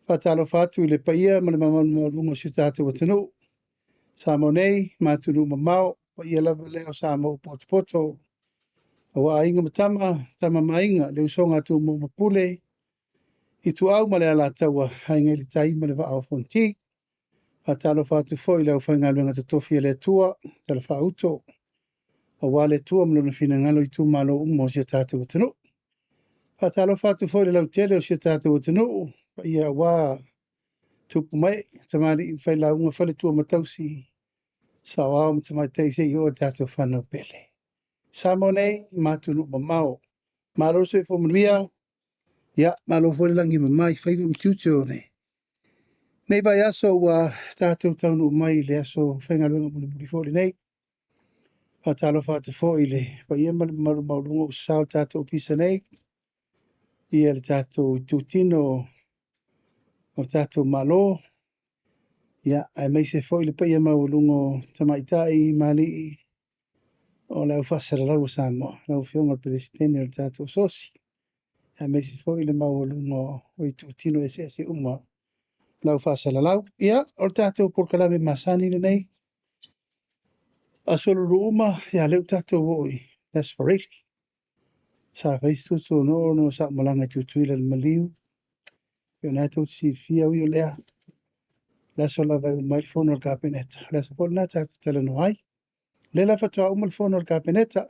Whatalo whatu I le paia ma le mamanu lungo si tātou watanu. Sa mo nei, mātunu mamau, paia lava leo sa mo poto. Awa ainga matama, tama mainga, leo songa tu mo mapule. I tu au ma le ala taua, hainga li tai ma le wa au fonti. Whatalo whatu fo I leo whainga luenga te tofi le tua, tala wha auto. Awa le tua mlo na fina ngalo I tu malo umo si tātou watanu. Whatalo whatu fo I leo tele o si tātou watanu. Paia awa tupu mai, tamari I whai launga whale tua matausi. Sa wao mtamai teise I o tātou whanau pele. Sa mo nei, mātunu mamau. Malo se fo manuia, ya, malo fo le langi mamai, whaiva mtiutio nei. Nei bai aso wa tātou taunu mai le aso whaingaluenga muni muri fo le nei. Whatalo whatu fo I le, pa ia malu maulungo sao tātou pisa nei. Ia le tātou tutino, o tātou malo. Ya, ai mai se fo I le pa ia maulungo tamaitai mali o lau whasara lau Samoa, lau whionga Palestine o tātou sosi. Ai mai se fo I le maulungo o I tutino ese uma. Lau whasara lau. Ia, o tātou porkalame masani le nei. Asolo ruuma, ia leu tātou oi. Desperately. Sa whaistu so no sa malanga tutuila le maliu. Yo nato si fia ui o lea. Laso la vai umai fono al kapeneta. Laso pol na tātou tala no ai. Lela fatua umal fono al kapeneta.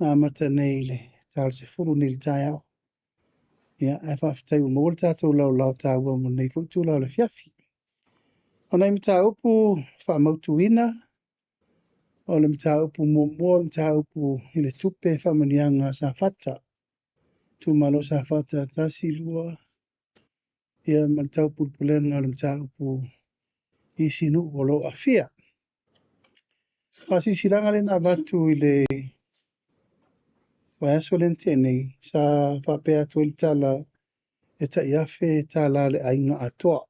Na mata nei le. Tāl se furu nil tai au. Ia, ai whaftai umawal tātou lau tāua mo nei futu lau le fiafi. O nei mta upu whamautuina. O le mta upu mua mta upu I le tupe whamanianga sa fata. Tu malo sa fata tasi lua. Ia mta upu pulenga le mta upu isi nu o lo afia. Pasi silanga le na vatu I le waiaso le ntene sa papea tuel tala e ta iafe tala le ainga atoa.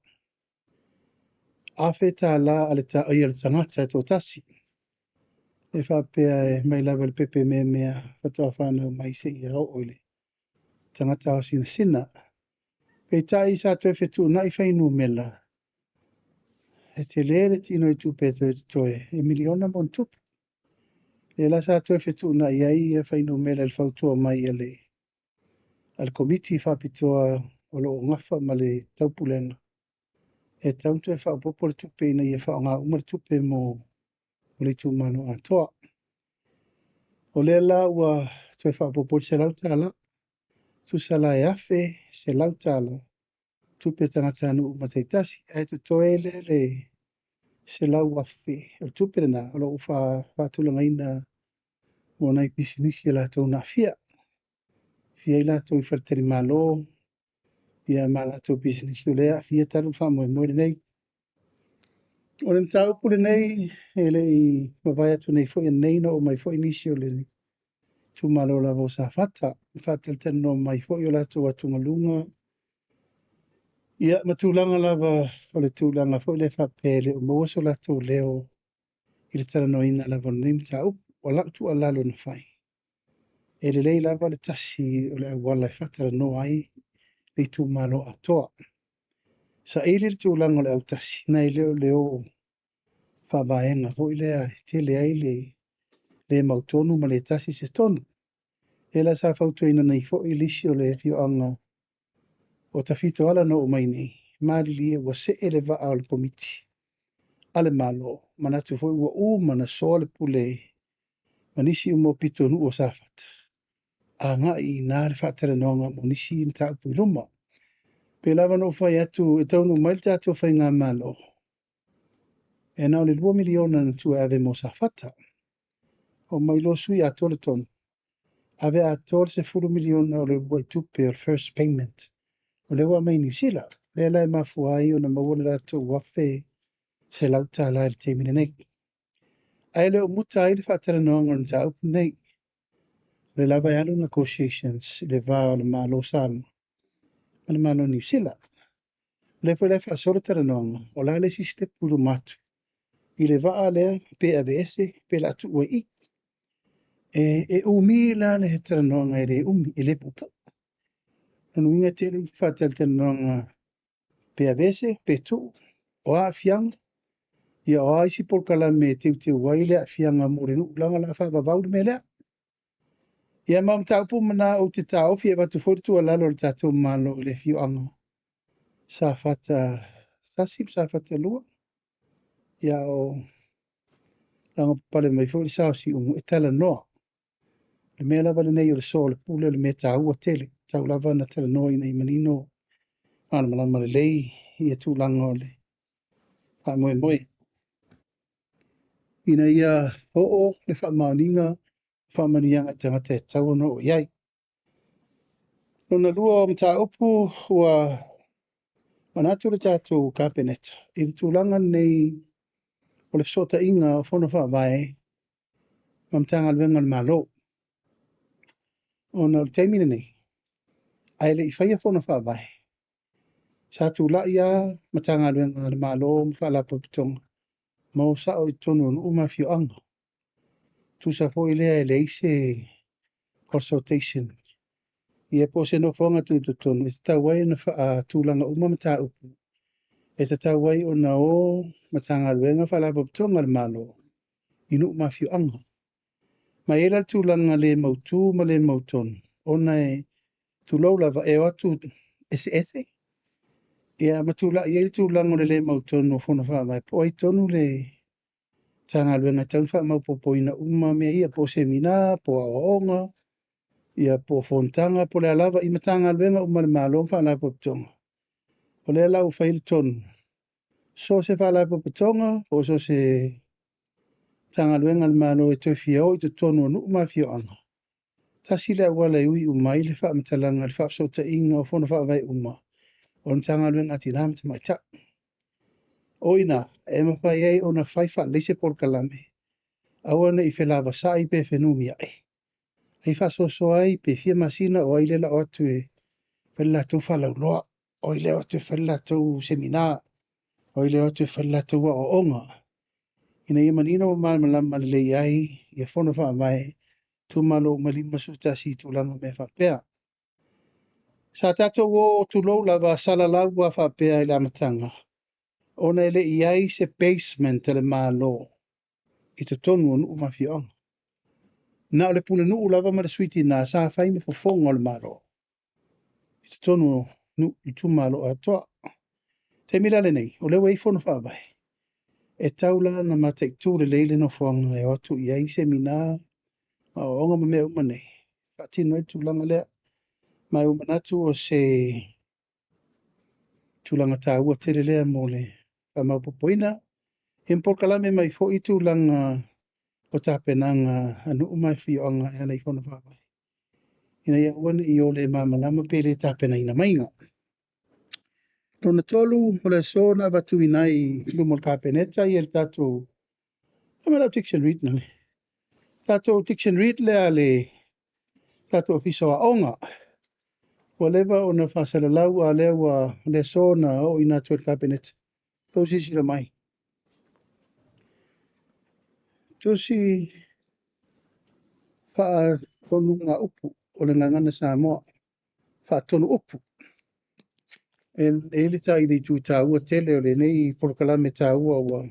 Afe tala ale ta ia le tangata to tasi. E whapea e mai lawa le pepe mea whatoa whanau mai se I rao oile. Tangata o sina. Pe tai sa tue whetu na I whainu mela. E te lere tino I tupe toe. E miliona mon tupu. E la sa tue whetu na iai e whainu mela le whautua mai ale. Al komiti whapitoa o lo ngafa ma le taupulenga. E tauntu e whaopopo le tupe ina I e whaonga umar tupe mo le tu mano atoa. O le la ua tue whaopopo se lautala. Tu sala e afe se lautala. Tupe tangata anu umataitasi. E tu toe le se lau afe. O tupe na o lo ufa whatulanga ina mo nai pisinisi la tau na fia. Fia ila tau I whartari malo. Ia mala tau pisinisi o lea. Fia taru whamoe moe nei. O le mta upu le nei, e le I mawai atu nei fo I nei no o mai fo I nisi o le tu malo la vo sa fata. Fatal ten no mai fo I o la tu atu ngalunga. Ia matulanga lava o le tūlanga fo I le whapele o mawaso la tu leo I le tala no ina lava ni mta upu o la tu alalo na whai. E le lei lava le tasi o le awala I fatala no ai le tu malo atoa. Sa eile le tūlanga o le au tasi na I leo whawaenga fo I lea te le ai le mautonu ma le tasi se tonu. E la sa fautu ina nei fo I lisi o le fio anga o tawhito ala no o mai nei. Marili e wa se ele wa au le komiti. Ale malo, manatu fo I ua mana soa le pule. Manisi umo pito nu o safata. A nga I nā le whaatara noanga mo nisi mta upu I luma. Pe lava no whai atu e taunu mai te atu whai ngā malo. E nao le 2 miliona na tua ave mo safata. O mai lo sui ato le tonu. Ave ato le se 4 miliona o le wai tupe o first payment. O le wa mai New Zealand. Le lai mafuai o na mawole ato wafe se lauta ala le teimine nei. Ai leo muta ai le whaatara noanga na ta upu nei. Le lava e alo negotiations le vā o le malo sana. Ma le malo New Zealand. Le fo le whaasora tara noanga o la le si step ulu matu. I le vaa lea pe AVS pe la tu ua I. E umi la le tara noanga e le umi e le pupu. Anu inga te le whaatara tara noanga pe avese pe tu o a fianga ia o isi por kala me te wai le fianga mo le langa la fa va me le ia mam ta pu mana o te tau fi va tu fortu ala lo tatu malo le fiu anga sa fata sa sip sa fata lua ia o langa pale mai fo sa si un etala no le me lava le nei o le sol pule le me tau o tele tau lava na tele no ina i manino ana malama le lei ia tu langa o le pa moe moe ina ia o le fa mauninga fa manianga tanga te tau no iai lona lua o mta upu ua manatu le tātou kapenet i le tūlanga nei o le sota inga o fono wha vai mam tanga le venga le malo o na le taimina nei ai le i whaia fono wha vai sa tu la ia matanga le venga le malo mwha la papitonga ma o sa o i tonu o uma fio anga tu sa fo i lea e le ise consultation ia po se no fonga tu tonu i ta wai na wha tūlanga uma mata upu e te tau wai o na o matanga le venga wha la papitonga le malo inu uma fio anga ma ela tūlanga le mautu ma le mautonu ona e tūlau lava e watu ese ia matula ia tūlanga le mautonu o fona wha mai po ai tonu le tanga luenga tau wha mau popo ina uma mea ia po semina po aonga ia po fontanga po le alava i matanga luenga uma le malo wha la popitonga o le lau whaile tonu so se wha la popitonga o so se tanga luenga le malo e tue fia o i te tonu o nu uma fio anga tasi le wala i ui umai le wha matalanga le wha so ta inga o fona wha vai uma o le tanga luenga ati nama te mai ta oina e mawhai ei o na whaifa leise por kalame awana i whelava sa i pe whenumi ai ai wha so so ai pe fia masina o ai lela o atu e whela tau whalau loa o i leo atu e whela tau semina o i leo atu e whela tau wa o onga ina i manina o malama le lei ai i a whono wha mai tu malo malima suta si tu langa me whapea sa tato o tu lou lava salalau wa whapea i la matanga ona ele i ai se basement tele malo i te tonu o nuu mawhiong. Na o le pule nuu lava ma le suiti na sa whai me fofonga o le malo. I te tonu o nuu i tu malo a toa. Te mila le nei, o le wei fono whabai. E taula na mata i tū le leile no whanga e otu i ai se mina ma o onga ma mea uma nei. Whatino e tūlanga lea. Mai umanatu o se tūlanga tā ua tere lea mo le whamaupopoina. Impol kalame mai fo i tūlanga o tāpenanga anu umai whioanga e alai whona whapai. Ina ia wana i ole mamalama pere tāpena ina mainga. Tona tolu o le sona watu inai lumol kāpeneta i el tātou amara Diction Read nale. Tātou Diction Read le ale tātou fiso a onga. Whatever o na whasala lau a lewa le sona o ina tuer kāpeneta. Tau sisi la mai. Tusi wha tonu ngā upu o le ngangana Samoa. Wha tonu upu. E le tai le tu tāua tele o le nei porokalame tāua wa.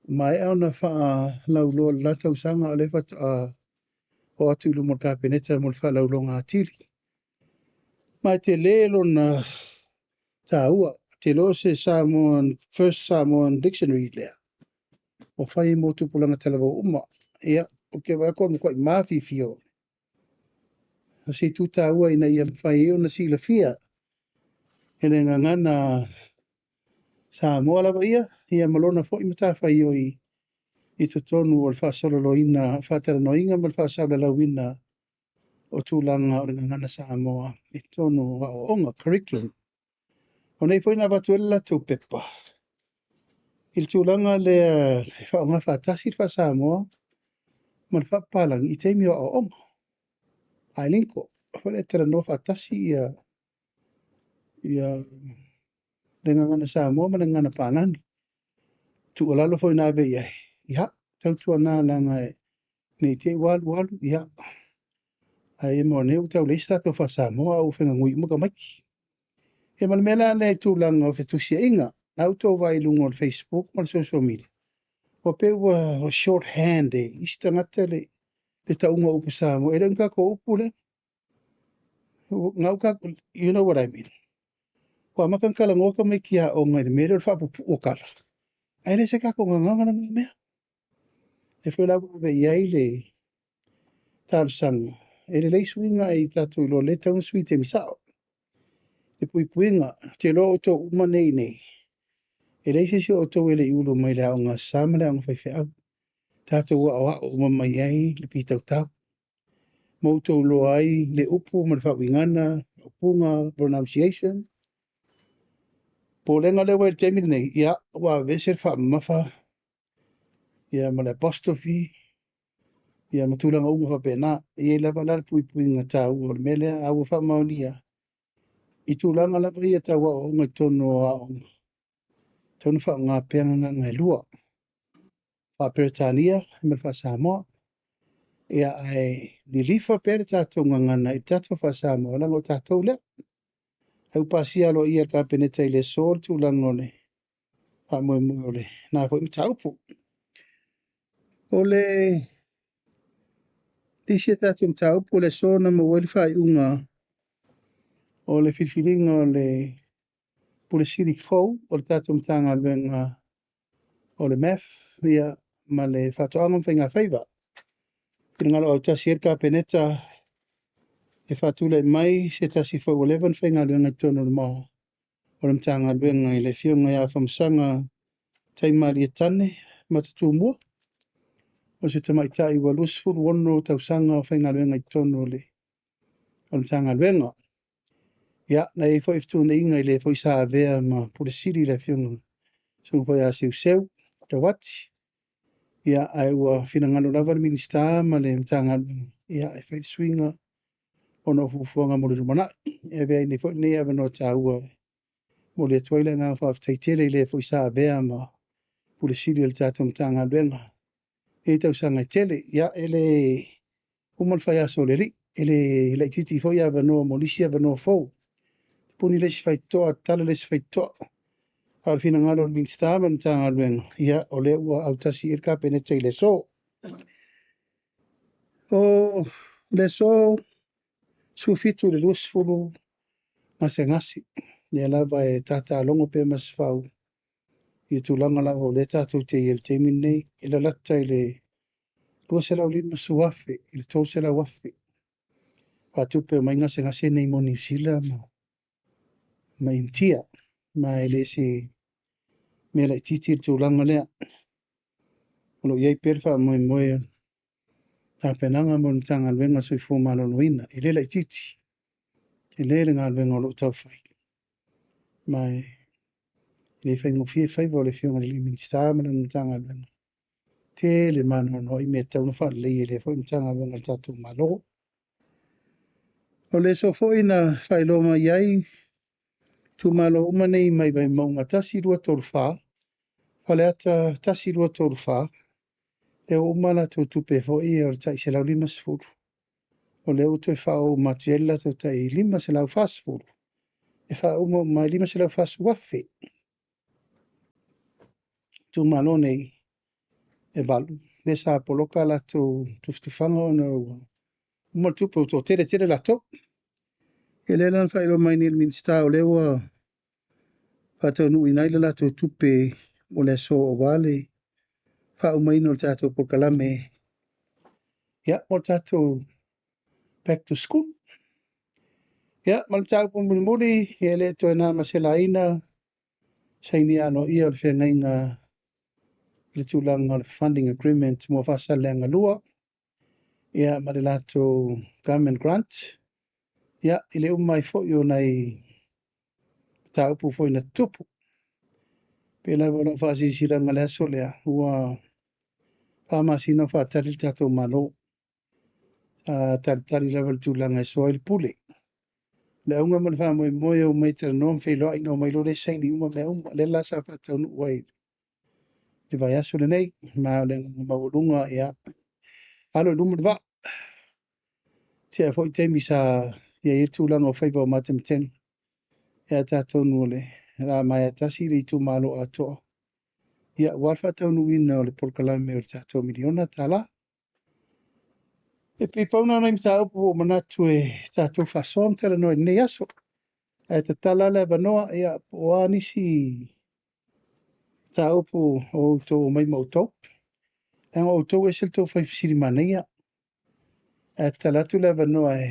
Mai au na wha lau loa latau sanga o le whata o atu ilu mor kāpeneta mo le wha lau longa atiri. Mai te lelo na tāua. Te lo se Samoan, First Samoan Dictionary lea. O whai mo tupulanga talawa uma. Ia, o ke wako mo koi mafi fio. Si tu tāua ina ia whai o na sila fia. Ele ngangana Samoa lava ia malona fo i mata whai o i te tonu o le whasololoina, whateranoinga ma le whasalalauina o tūlanga o le ngangana Samoa. I tonu o onga curriculum. O nei fo ina watuela tau pepa. I tūlanga le whaonga whatasi wha Samoa ma le whapalang i teimi o onga. Ai linko, whale tera no whatasi ia le ngangana Samoa ma le ngana pānani. Tu alalo fo ina vei ai. Ia, tau tua nā langa e nei te walu, ia. Ai mo neu tau leista tau wha Samoa au whenga ngui muka maiki. E malmela nei tūlanga o fetusia inga. Au tō vai lungo o Facebook, mal social media. O pe ua o shorthand e, isi tangata le taunga upu Samoa. E renka ko upu le. Ngau ka, you know what I mean. Kua makankala ngoka mai kia o ngai mele o whapupu o kala. Ai le se kako nganganga na mea. E whela ua iai le tārsanga. E le leisuinga i tatu ilo le taun sui te misao. E puipuinga, te lo o tō uma nei nei. E leise si o tō ele iulo mai le au ngā sama le au ngā au. Tātou wa awa o mamai ai le pitau tau. Moutou lo ai le upu ma le whawingana, upunga, pronunciation. Po lenga lewa e temi nei, ia, wa vese le whaamafa. Ia ma le apostrophe. Ia matulanga unga whapena. Ia lava lal puipuinga tau o le mele au whamaunia. I tūlanga lava ia tau wa o ngai tono a onga. Tono wha ngā peanga ngai lua. Wha Peretania, me wha Samoa. Ia ai lilifa pere tātou ngangana i tātou wha Samoa. Lango tātou le. Au pasia lo ia ka peneta i le sol tūlanga ole. Wha moe moe ole. Nā fo i taupu. Ole lisi tātou taupu le sona mo wali wha i unga. O le whiwhiringa o le pule siri fau. O le tātou mtanga alwenga o le mef. Ia ma le whatoanga mwhenga whaiva. Kira ngalo o tasi erka peneta e whatule mai se tasi fau 11 whenga luenga tono le maho. O le mtanga luenga i le whionga ia whamsanga taimari e tane matatu mua. O se tamaitai wa lusfuru wono tausanga o whenga luenga i tono le o le mtanga luenga. Ia, na e fo iftuna inga i le fo isa avea ma pule siri le whionga. So fo ia siu seu, te wati. Ia, ai ua whinangalo lava le minista ma le mtanga luenga. Ia, e whai swinga ono fufuanga mo le rumana. E vea ni fo nei ava no ta ua. Mo le tuaila ngā whaftaitele i le fo isa avea ma pule siri le tātou mtanga luenga. E tau sanga tele, ia, ele umal whai aso le ri. Ele leititi fo ia ava no mo lisi ava no fau. Puni lesi whai toa, tala lesi whai toa. Ar fina ngalo le minista ma mtanga luenga. Ia, o le ua autasi irka peneta i le so. O le so sufitu le lusfulu ngase ngasi. Le lava e tata longo pe masfau. I tūlanga lava o le tātou te i el teimin nei. I la lata i le luasela o lima suafe. I le tōsela wafe. Whatupe o mai ngase ngase nei mo New Zealand ma intia. Ma ele si mea lai titi i tūlanga lea. Ono iei perfa moe moe. A penanga mo ntanga luenga sui fu malo noina. I le lai titi. I le le ngā luenga o lo tau whai. Mai le whai ngofie whai vo le whionga le minsta ma le ntanga luenga. Te le mano no i mea tauna wha le le fo ntanga luenga le tatu malo. O le so fo ina whai loma iai. Tu malo umanei mai vai maunga tasi rua toru wha. Whale ata tasi rua toru wha. Le o umala tu tupe fo i o tai se lau lima sifuru. O le uto e whao matiela tu tai lima se lau fasfuru. E wha umo mai lima se lau fas wafe. Tu malo nei e balu. Le sa poloka la tu tuftifanga o na ua. Umal tupe uto tere tere la to. E le lan whaelo mai ni minsta o le ua. Whatau nui naila la tu tupe o le so o wale. Wha umaino le tatou pokalame. Ia, o tatou back to school. Ia, ma le tau po muri, e le to na masela ina, saini ano ia o le whengainga le tūlanga le funding agreement mo whasa leanga lua. Ia, ma le lato government grant. Ia, i le umai fo i o nei tau po fo ina tupu. Pela wala whasi siranga le aso lea, ua whamasina whatari tatou malo. Tari level tūlanga e soa il pule. Le aunga mo le wha moe moe o mai tera noam whailoa ina o mai lo le saini uma me uma. Le la sa whatau nu wai. Le vai aso le nei, ma le mawalunga ia. Alo luma le wa. Tia fo i teimi sa ia i tūlanga o whaiva o matem ten. e tātou nuole, rā mai a tasi le tu malo atoa. Ia, walfa tau nuina o le polkalame o le tātou miliona tala. E pipauna na imta upu o manatu e tātou whasom tala no e nei aso. E te tala le vanoa ia o anisi tā upu o tō mai mautou. E ngā utou e sil tō whaifisiri maneia. E talatu le vanoa e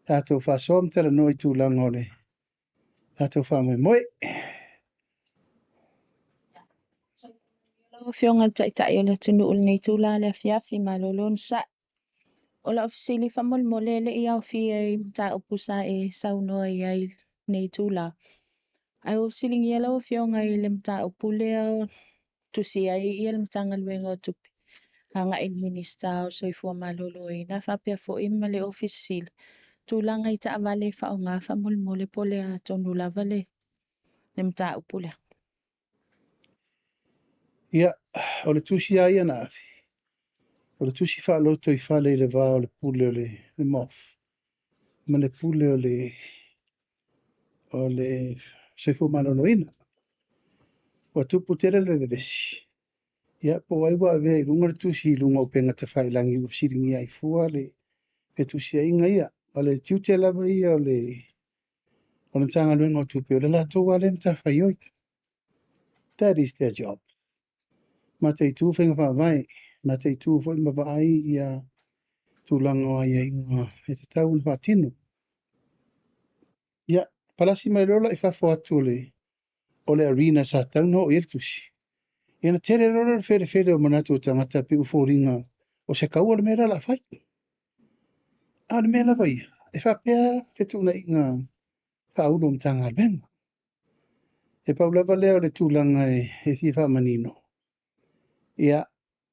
tātou whasom tala no i tūlanga o le tātou whamoe moe. Lo fionga tai o le tunu ul nei tula le fiafi malolon sa. O la ofisili famol molele i au fi e ta opusa e saunoa i ai nei tula. Ai ofisili ngia la o fionga i le mta opuleo tusi ai i le mtanga luenga o tupi. Hanga il minista o soifua malolo i na fapia fo ima le ofisili. Tulanga i ta avale fa o ngā famol mole pole a tonu lava le mta opuleo. Ia, o le tusi ai ana afi. O le tusi wha loto i whale i le wā o le pule o le mof. Ma le pule o le soifua malolo ina. Wa tupu tere le vevesi. Ia, po wai wa ave i lunga le tusi i lunga o penga te whailangi u siringi ai fua le pe tusi a inga ia. O le tiute lava ia o le tanga luenga o tupe o le lato wa le mta whaioi. That is their job. Ma te tu whenga wha vai, ma te tu fo ima vai ia tūlanga o ia inga e te tau na tinu. Ia, palasi mai rola i whafo atu o le arena sa tau no o iltusi. Ia na tere rola fere o manatu o tangata pe uforinga o se kaua le mera la whai. A le mera vai, e whapea fetu na inga whaulo mtanga albenga. E paulava leo le tūlanga e thiwha manino. Ia,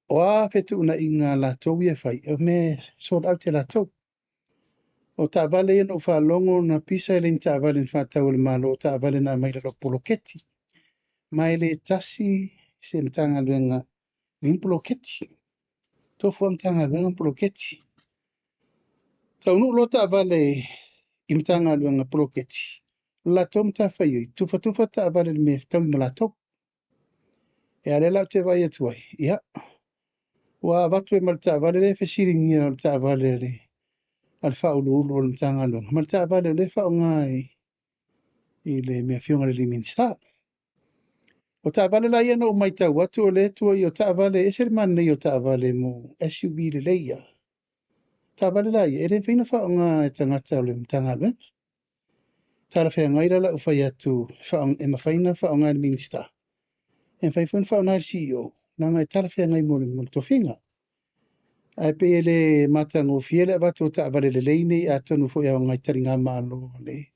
o a fetu na inga la tau ia whai, o me sort out te la tau. O ta vale ino whalongo na pisa ele ta vale na tau le malo, o ta vale na mai lo poloketi. Mai le tasi se mtanga luenga vin poloketi. Tofu mtanga luenga poloketi. Tau nu lo ta vale i mtanga luenga poloketi. La tom ta whaioi, tufa ta vale me tau ima la tau. E ale lau te vai atuai, ia. Wa watu e malta vale le fesiringi o ta vale le. Al whaulu ulu o mtanga luenga. Malta vale le whao ngai i le mea fionga le minsta. O ta vale la ia no mai tau atu o le tua i o ta vale e ser man nei o ta vale mo SUV le leia. Ta vale la ia, e re whina whao ngā e tangata o le mtanga luenga. Ta la whea ngaira la ufai atu e mawhaina whao ngā le minsta. E whaifun whao ngā CEO, nā ngai ta la whea ngai mo le tofinga. Ai pe ele matango fiele watu o ta vale le leine a tonu fo ia ngai taringa malo le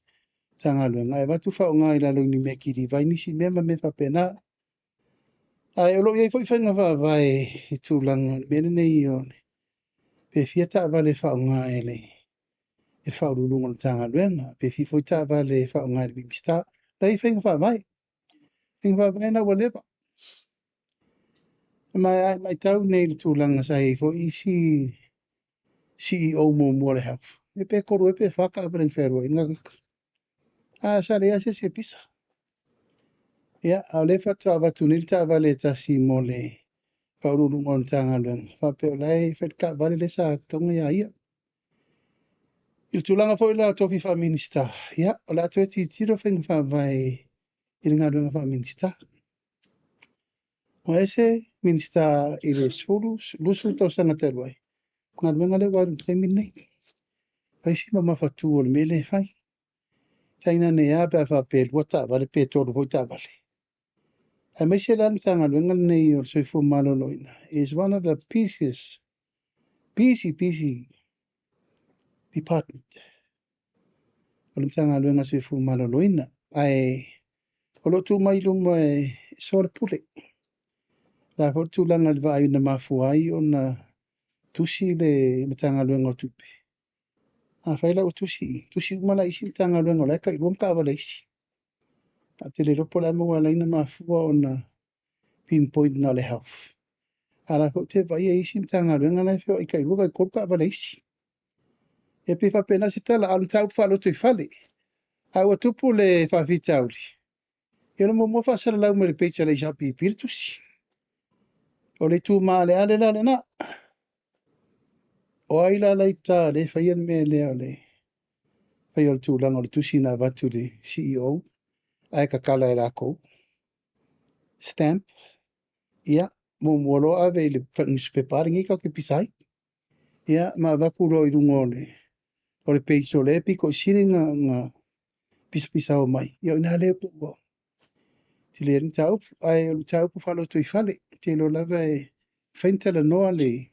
tanga luenga. Ai watu whao ngā i lalo ni meki di vai nisi mema me whapena. Ai olo iei foi whainga wha vai i tūlanga mene nei o ne. Pe fia ta vale whao ngā ele. E whao rulunga na tanga luenga. Pe fi foi ta vale whao ngā ele bingsta. Lai whainga wha vai. Whainga wha vai na walepa. Mai tau nei le tūlanga sa e foi si CEO mo mua le health. E pe koru e pe whaka abreng wherua. Sa le ase se pisa. Ia, au le whatua watu nil ta vale ta si mo le paururu ngon tanga luenga. Whapeo lai whetka vale le sa tonga ia ia. Il tūlanga fo ila tofi wha minista. Ia, o la tue ti tiro whenga wha vai i ngā luenga wha minista. O ese minista i le sulu, lusu tau sanga te ruai. Ngā luenga le waru te minei. Paisi ma mawhatu o le mele whai. Taina ne a pe whapea luata vale pe tolu hoi ta vale. I may say that tanga luenga nei o soifua maloloina is one of the busy department. O le tanga luenga soifua maloloina ai o lo tu mai luma e sore pule. La ho tu langa le vai na mafuai o na tusi le tanga luenga o tupe. A faila o tusi umala isi tanga luenga la kai lum ka vale isi. A te le ropo la mo la ina mafua o na pinpoint na le health. Ala ko te vai e isi tanga luenga na feo i kai luka i korka vale isi. E pe whapena se tala alu tau whalo tui whale. Aua tupu le whawhitauri. Ia mo whasara lau me le peita le isa pipiritusi. O le tū mā le ale la le na. O aila lai tā le whaian me lea le. Whai o le tūlanga o le tusi na watu le CEO. Ai ka kala e lako. Stamp. Ia, mo mwolo ave le newspaper ngi ka ke pisai. Ia, ma wapuro i rungo le. O le peito le piko siri nga pisa o mai. Ia, ina le po. Ti le rin tau, ai o tau po whalo tui whale. Te lo lava e whaintala noa le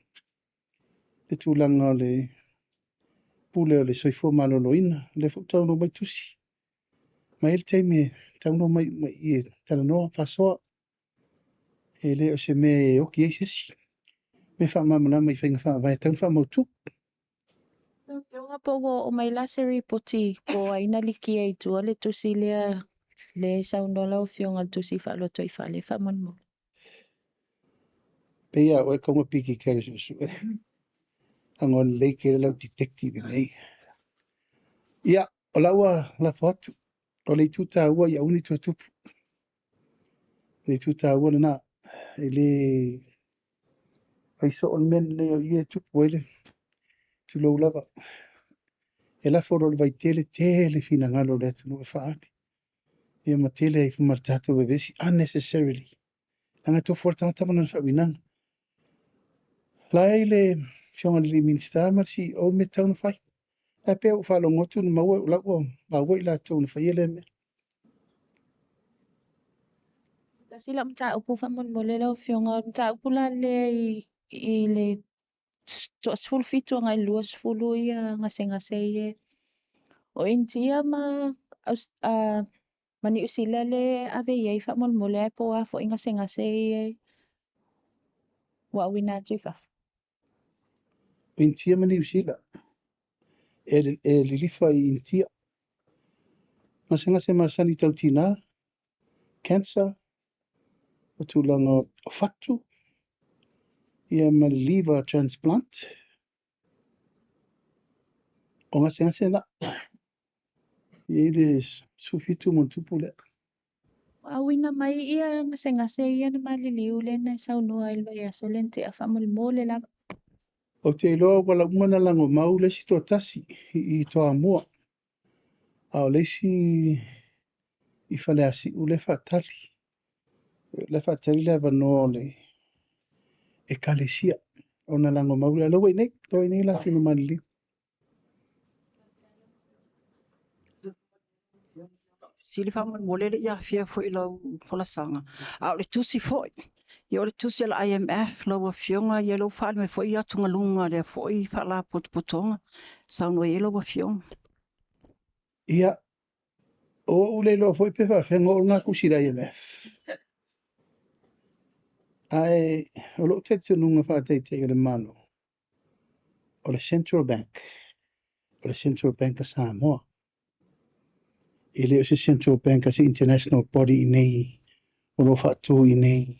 tūlanga o le pule o le soifo malolo ina. Le tau no mai tusi. Mai ele teime tau no mai i tala noa whasoa. E le o se me oki eisesi. Me wha mamana mai whainga wha vai tau wha mautu. Nga po o mai laseri poti po aina liki ai tu le tusi lea le saunola o fionga tusi whalo toi whale whamon mo. Pea o e kaunga piki kere su. Angon lei kere lau detective nei. Ia, o laua la whatu. O le tuta ua ia uni tu tupu. Le tuta ua na. E le aiso on men le o ie tupu ele. Tu lau lava. E la foro le vai tele fina ngalo le atu nua whaani. Ia ma tele ai fumartato vevesi unnecessarily. Langa to forta tamana whawinanga. Lai le fionga le minister marsi o me tauna whai. E pe o whalo ngotu na maua o lau ma wai la tauna whai ele me. Sila mta upu whamon mo le lau fionga mta upu la le i le sfulu fitu ngai lua sfulu ia ngase ie. O intia mani usila le ave iei whamon mo le po a fo ngase ie. Wa wina tufa. Intia mani usila. E lilifa i intia. Ngase masani tautina. Cancer. O tūlanga o whatu. Ia ma liver transplant. O ngase na. Ia le sufitu mo tupu le. Awina mai ia ngase ia na maliliu le na saunua ilwa ia solente a whamon mo le la. O te iloa wala umana lango mau lesi tō tasi i toa mua. A o lesi i whale asi u le whatali. Le whatali le wano le e kalesia. O na lango mau le loa nei la tino malili. Sili whamon molele ia fia fo ilo pola sanga. A o le tusi foi. Ia o le tusi ala IMF lau a fionga ia lau whaale me foi ia tunga lunga le foi whala potonga. Saunua ia lau a fionga. Ia o ule loa foi pe whawhenga o ngā kusira IMF. Ai o lo te tununga whateitei o le mano. O le Central Bank. O le Central Bank a Samoa. I le o se Central Bank a se International Body i nei. O lo whatu i nei.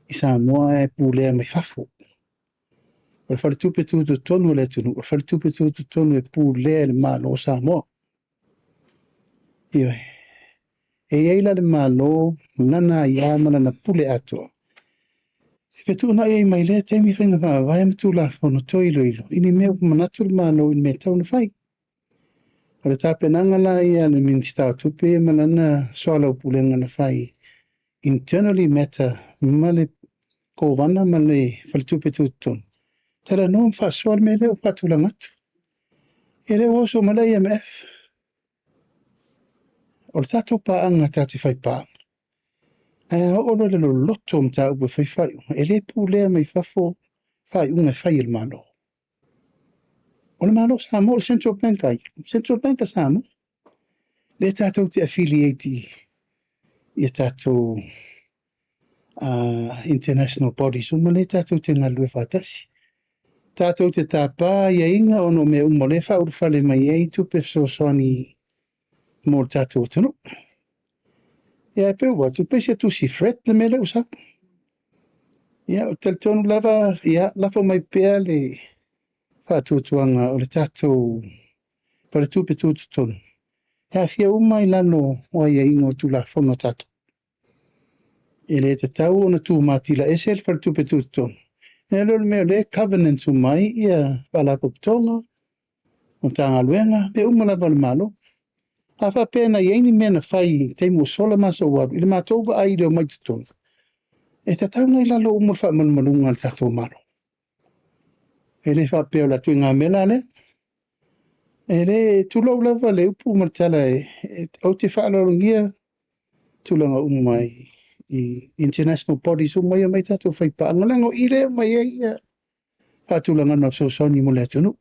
I Samoa e pūlea mai whafo. O le whare tupe tūtu tonu le tunu. O le whare tupe tūtu tonu e pūlea le malo o Samoa. Iwe. E eila le malo nana ia mana pule atua. Pe tu na e mai le te mi whenga wha vai am tu la whono toi ilo. Ini mea manatu le malo in me tau na whai. O le tape nanga la ia le minista tupe manana soala upulenga na whai. Internally matter male ko wana male whale tupe tūtun. Tera no mwha soal me leo patula ngatu. E leo oso male IMF. O le tato paanga tati whai paanga. O le loto mta ua whai. E le pūlea mai whafo whai unga whai il malo. O le malo Samoa, le Central Bank ai. Central Bank a Samoa. Le tato te affiliate i tato international bodies. Uma le tato te ngalue whatasi. Tato te tapa ia inga ono me umole whauru whale mai ei tupe so soni mo tato tunu. Ia pe ua tupe se tu si fret le mele usa. Ia o tel tonu lava, ia lava mai pea le whatuatuanga o le tato pare tupe tutu tonu. Ha fia umai lano o ia ingo tu la fono tatu. E le te tau ona tu matila e sel per tupe tuton. E lor meo le covenant umai ia wala poptonga o tanga luenga pe umala wala malo. A fa pena i eini mena fai te mo sola maso waru. Ile mātou ba ai leo mai tuton. E te tau nei lalo umul fa malmalunga al tato malo. E le fa peo la tui ngā mela le. E le tulau lava le upu martala au te fa alolongia tulanga umai i international bodies umai mai tato fai pa angalango ile mai ia fa tulanga no so soni mo le tunu.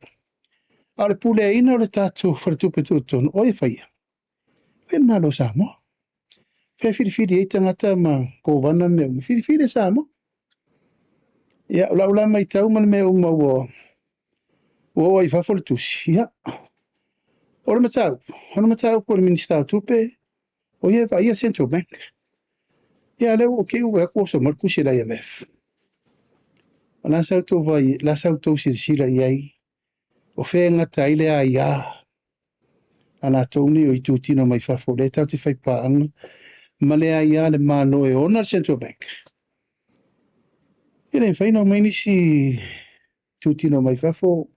Ale pule ina le tato fartupe tutun oi fai. Pe malo samo. Pe firi e tangata ma ko wana me firi samo. Ya ula mai tau man me uma wo i fa foltus. Ya. Ora matau ko le minister tupe. O ia va ia central bank. Ya le o ke o ko so mar kusi la IMF. La sauto vai la sauto sila iai. O fe ngata ile a ia. Ana toni o itutino mai fa fo le tau te fai pa anga. Male a ia le malo e ona central bank. Ele fai no mai nisi tutino mai fa fo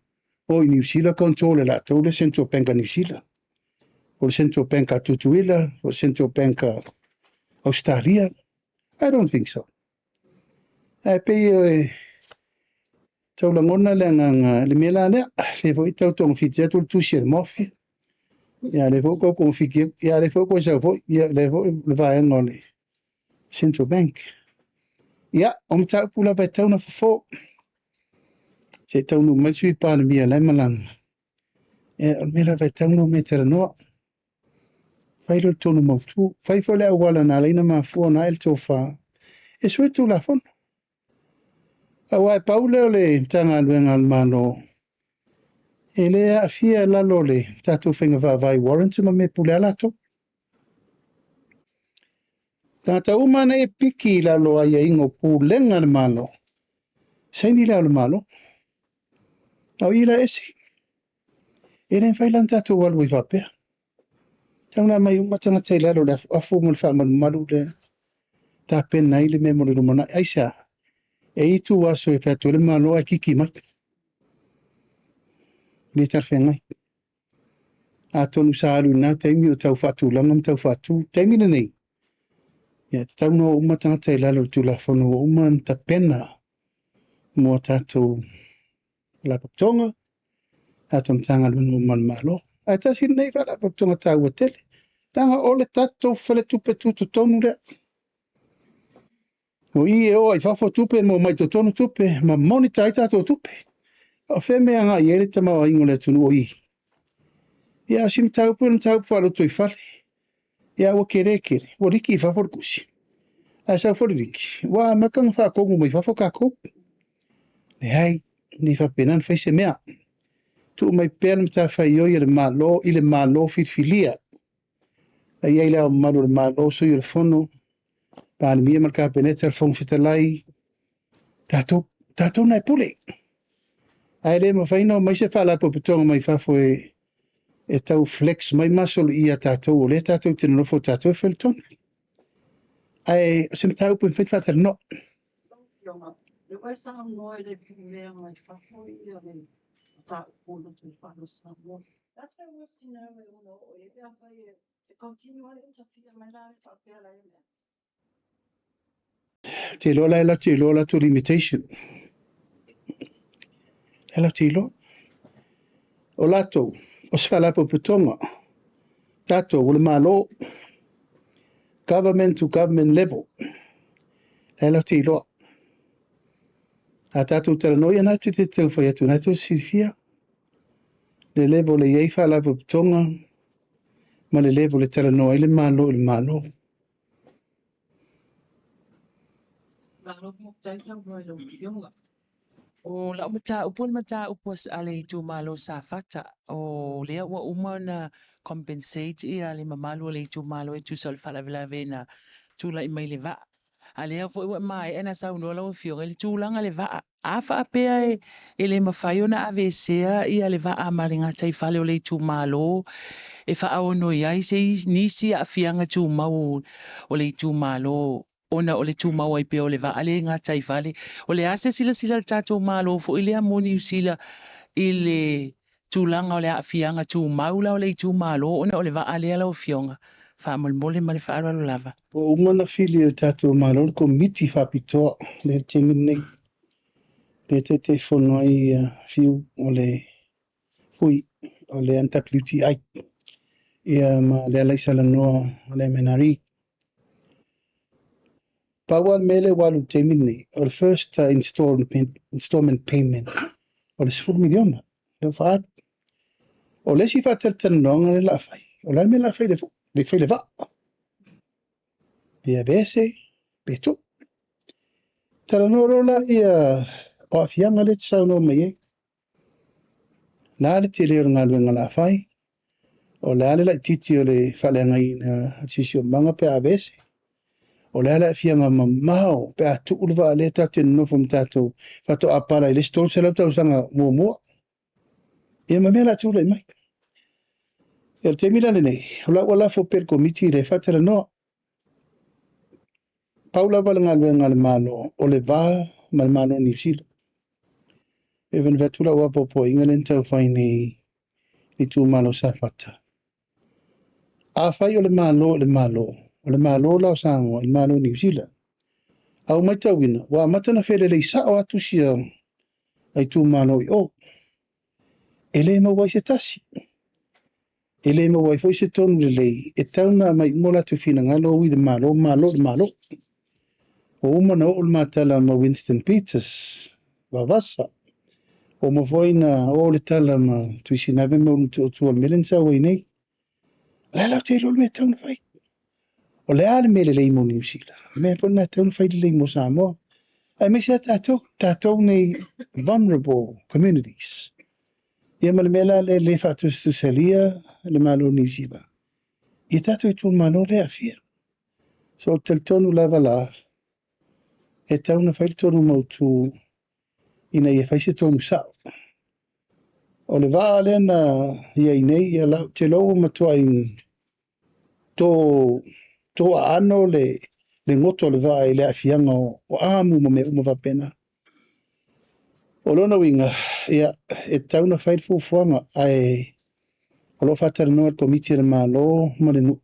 o New Zealand control la tau le central bank a New Zealand. O central bank a Tutuila, o central bank a Australia. I don't think so. Pe tau langona le nganga le mela le vo tau tong fitia tu tusier mofi. Ya le vo ko fiki ya le vo ko sa vo ya le vo le va ngole central bank. Ya om tau pula ba tau na fo. Se tau no mai sui pa le mia le malang. Mela va tau no metera no. Fai lo tonu mo tu. Fai fo le wala na le na ma fo na el tofa. E sui tu la fon. Awa paule ole tanga luenga al mano. Ele a fia la lole tatu finga va vai warrant ma me pule ala to. Tata umana e piki la lo ai ingo pulenga al mano. Saini la al mano. Au ila esi. Ele fai lan tatu wal wi vape. Tanga mai matanga te la lo la afu mul fa mal malu le. Ta pen na ile me mo le mana aisa. E itu waso e tatu le mano a kiki mai. Me tarfengai. Atonu salu na taimi o tau fatu langam tau fatu taimi na nei. Ya tau no uma tangata i lalo tu la fono uma ta pena mo tato la paktonga atom tanga lunu man malo. A ta sin nei la paktonga tau wa tele. Tanga ole tato fale tupe tutu tonu le. O i e o ai fafo tupe mo mai to tonu tupe ma monita i tato tupe. O fe me anga i ele tama o ingo le tunu o i. Ya sim tau falo toi fale. Ya wa kere wa riki fa forkusi asa foriki wa makang fa ko mai fa foka ko le hai ni fa penan fa se mea tu mai pen ta fa yo ile malo filia ai ai la malo malo so yo fono pa mi marka penetra fon fitalai tato na pule ai le mo fa no mai se fa la popotong mai fa fo e tau flex mai masol ia tato le tato tino fo tato felton ai sem tau pen fit fatal no Le wai sa ngoi le pimea mai whafoi ia le ta upono tu whano sa mo. That's the worst scenario uno o e pia whai e continua le interfere mai la e whapea la e mea. te lola to limitation ela te lo o lato o sala popotonga tato o le malo government to government level ela te lo a tato tera noia na te tau whai atu na tu sifia le level le iei whala popotonga ma le level le tera noia le malo Lalo mo tayo sa mga yung o la mata upos ale tu malo sa fata o le wa umana compensate I ale mamalo le tu malo e tu sol fala vela vena tu la mai le va ale fo wa mai ena sa no la fio le tu langa le va a fa pe ele mafaiona avesea I ale va a maringa tai fale o le tu malo e whaaono iai se nisi a whianga tū mau o le tū malo ona o le tū mau ai pe o le vaale ngā tai vale o le ase sila sila le tātou malo fo i lea moni usila i le tūlanga o le a whianga tū mau la o le tū malo ona o le vaale ala o fionga whaamolmole ma le whaaralo lava. O umana fili o tātou malo ko miti whapitoa le te minei. Le te whono ai whiu o le hui o le antapluti ai. Ia ma le alaisala noa o le menari. Paua mele walu te minei o le first installment payment o le 10 miliona. Le whaat. O le si whatatana noanga le la whai. O le me la whai le whai le wa. Pia bese, betu. Tala norola ia o a fianga le tsau no mai e. Nā le te leo ngā luenga la whai. O le ale lai titi o le whalenga i na tisio manga pe a bese. O le ala fianga mamao pe a tuulwa le tate nofo mtato fato apala i le stol se lau tau sanga mua mua. Ia mamela tūla i mai. Ia te mila nei, o la wala fo per komiti le fatela noa. Paula wala ngā luenga le malo o le vā ma le malo New Zealand. E ven vetula ua popo inga len tau whai ni tū malo sa fata. A whai o le malo lao sango i malo New Zealand. Au mai tau wina, wa matana whele le isa o atu sia ai tū malo i o. E le mawai se tasi. E le mawai foi se tonu le lei, e tauna mai mola tu fina ngalo i le malo. O umana o le matala ma Winston Peters, wawasa. O mafoina o le tala ma tuisi nabe mo tu al melensa wai nei. La te lo me tauna fai. O le ale mele le mo New Zealand. Me po na tauna fai le mo Samoa. Ai me se tatou nei vulnerable communities. Ia mala le fatu salia le malo New Zealand. Ia tatou tu malo le afia. So tel tonu lava la. E tauna fai tonu mo tu ina ia fai se tonu sao. O le vale na ia nei ia la te lo matua in to ano le ngoto le vai le afianga o amu mo me uma pena. O lona winga ia e tauna fai fuanga ai o lo fatal no komiti le malo mo le nu.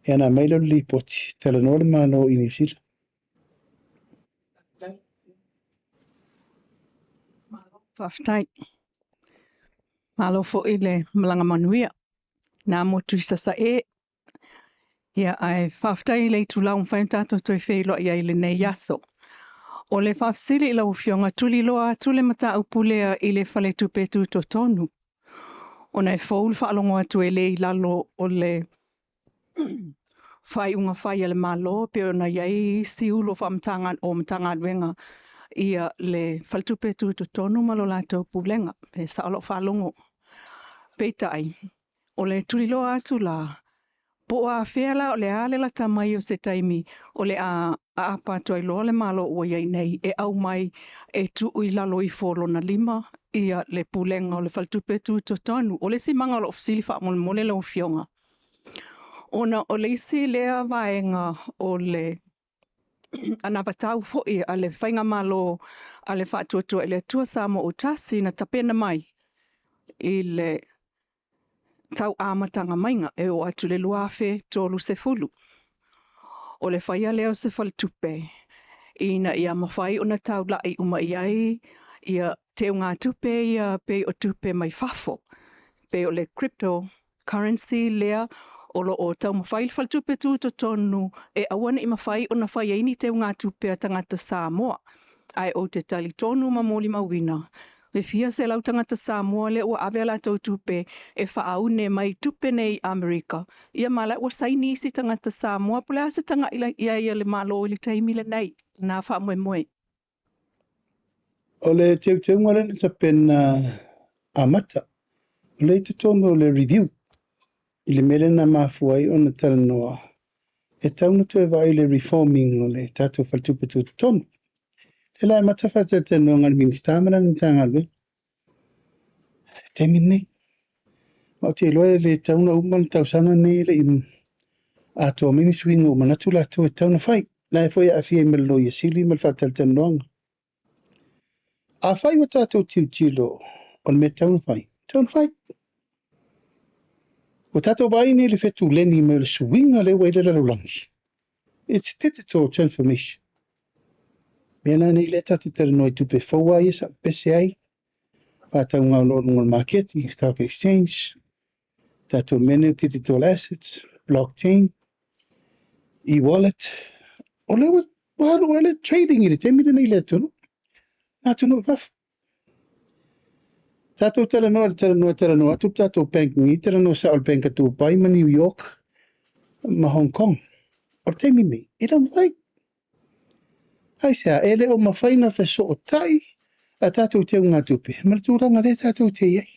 E na mailo li poti tele no le malo inisil. Whaftai. Malo fo ile malanga manuia. Nā motu sasa e. Ia ai whaftai le tu lau mwhaim tātou toi whelo ia ile nei yaso. O le whafsili i lau fionga tuli loa tule mata upulea i le whale tupetu to tonu. O nei whaul whaalongo atu e le i lalo o le whai unga whai le malo pe ona iai siulo whamtangan o mtangan wenga ia le whale tupetu to tonu malo lato pulenga. Pe sa alo whaalongo. Peitai. O le tuli loa atu la. Po a whela o le ale la tamai o se taimi o le a apato ai loa le malo o iai nei e au mai e tu ui lalo i folo na lima ia le pulenga o le faltupetu to tonu o le si manga lo ofsili wha mole lo fionga. Ona o le isi lea vaenga o le anapatau foi a le whainga malo a le whatuatua i le tua samo o tasi na tapena mai i le tau amatanga mainga e o atu le luafe tolu se fulu. O le whaia leo se faltupe. Ina ia mawhai o na tau lai uma iai ia te ngā tupe ia pe o tupe mai fafo. Pe o le cryptocurrency lea o lo o tau mawhai faltupe tu to tonu e awana i mawhai o na whaia ini te ngā tupe a tangata Samoa. Ai o te tali tonu mamoli mawina. Le fia se lau tangata Samoa le ua awela tau tupe e whaaune mai tupe nei Amerika. Ia mala ua saini si tangata Samoa pule asa tanga ia le malo ili taimi le nei. Nā wha moe. O le teu ngare na tapena amata. Le te tono le review. I le mele na mafuai o na tala noa. E tauna tu e vai le reforming o le tato faltupe tu tonu. Te lai matawhata te noa ngal ministamana ni tangalwe. Te minne. O te loe le tauna uman tausanga nei le im ato mini swinga o manatu la to tauna fai. La e foi a fia me lo ia sili me fatal tanong. A fai o tato tiu tilo on me tauna fai. Tauna fai. O tato vai ni le fetu leni me le swinga le waile la lulangi. It's digital transformation. Mena nei le tatu tere noi tupe faua ia sa pese ai. Patau ngau lo ngol market, stock exchange. Tato mene digital assets, blockchain, e-wallet. O lewa wahalo ele trading ili, te mire nei le tunu. Nga tunu waf. Tato tera noa, atu tato banking i tera noa saol banka tu pai ma New York, ma Hong Kong. O te mine, ira mai. Ai sea, ele o mawhaina fe so o tai, a tato te unga tupe. Ma tu ranga le tato te iei.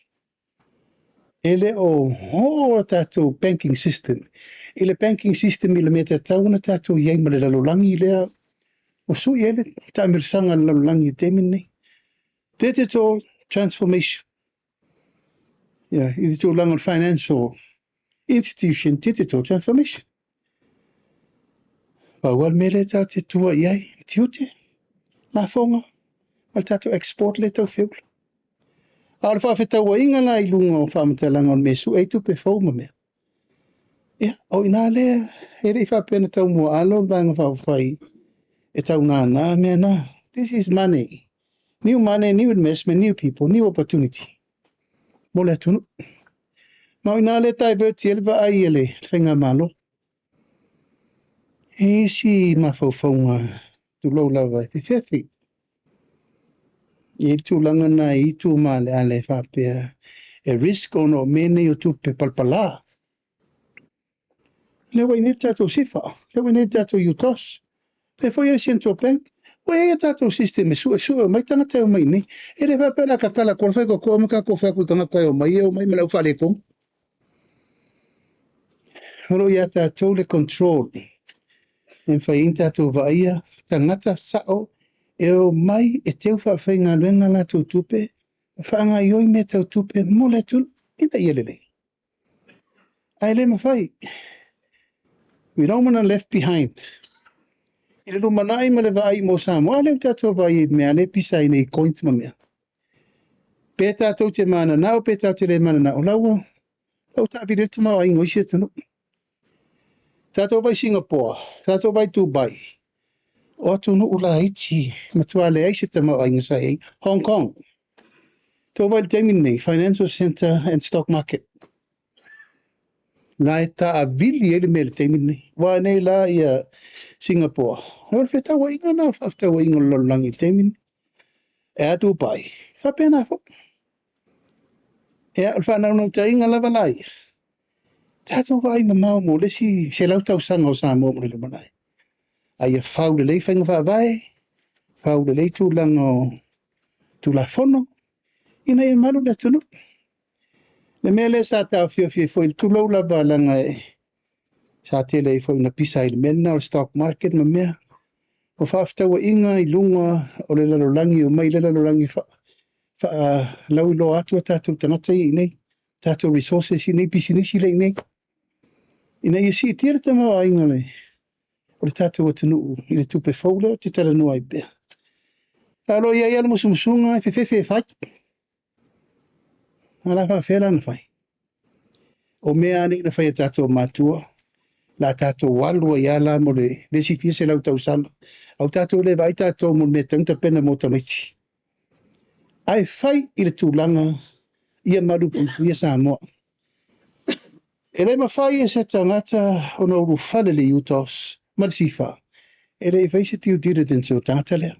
Ele o tato banking system. Ele banking system ile meta tauna tato iei ma le lalolangi lea. O su ele, ta mirsanga lalolangi te mine. Digital transformation. Yeah, digital langan financial institution digital transformation. Bawal mele ta te tua iai, tiute, la fonga, al tato export le tau fiul. Al fa feta wa inga la ilunga o famata langan mesu, ei tu pe fauma me. Yeah, o ina le, ere fa pena tau mua alo, banga fa fai, e tau na me na. This is money. New money, new investment, new people, new opportunity. Mole tunu. Ma ina le tai verti elva ai ele, whenga malo. E si mawhauwhaunga tu lau lawa e whiwhi. I tu langa na i tu male ale whapea e risk ono mene o tu pe palpala. Lewa i ne tato sifa, lewa i ne tato utos. Pe foi e siento bank. Wei e tato system e sua mai tangata o mai ni. E le whapea la kakala korwhai ko kua maka ko whaku tangata o mai e o mai malau whare kong. Horo ia tato le control. En whai in tato vaia tangata sao e o mai e teu whawhainga luenga la tau tupe, whaanga ioi me tau tupe mole tun, ina ielele. Ai le mawhai, we don't want to left behind. Ile lu manai ma le vai mo Samoa, le tato vai mea le pisai nei koint ma mea. Pe tato te mana nao, pe tato le mana nao, lau ta vire tu mau aingo isi tunu. Tato vai Singapore, tato vai Dubai, o atu no ula iti, matua le aise te mau ainga sai, Hong Kong. To vai Gemini, Financial Center and Stock Market. La e ta a vili ele mele Gemini. Wa nei la ia Singapore. Hor feta wa inga na fafta wa inga lolangi Gemini. E a Dubai. Fa pena fo. E a alfa na unau ta inga lava lai. Tato wa inga mau mo le si se lau tau sanga o sa mo mo le manai. Ai a fau le lei whainga wha vai. Fau le lei tu lang o tu la fono. Ina e malu le tunu. Le mele sa tau fio foi tu lau lava langa e. Sa tele foi na pisa i mena o stock market ma mea. O whafta wa inga i lunga o le lalolangi o mai le lalolangi lau lo atua tātou tangata i nei. Tātou resources i nei, bisinisi le i nei. I nei si tira te mau a inga le. O le tātou atanu i le tupe faula o te tala noa i bea. Alo ia ia le musumusunga e whewhewhe whai. Ala whawhela na whai. O mea ane na whai a tātou mātua. La tātou walua i ala mo le si tia se lau tau sama. Au tātou le vai tātou mo me tangta pena mo tamaiti. Ai whai i le tūlanga ia marupu ia Samoa. E le mawhai e se tangata o na uru whale le utos, marisifa. E le whaise tiu diridence o tangata lea.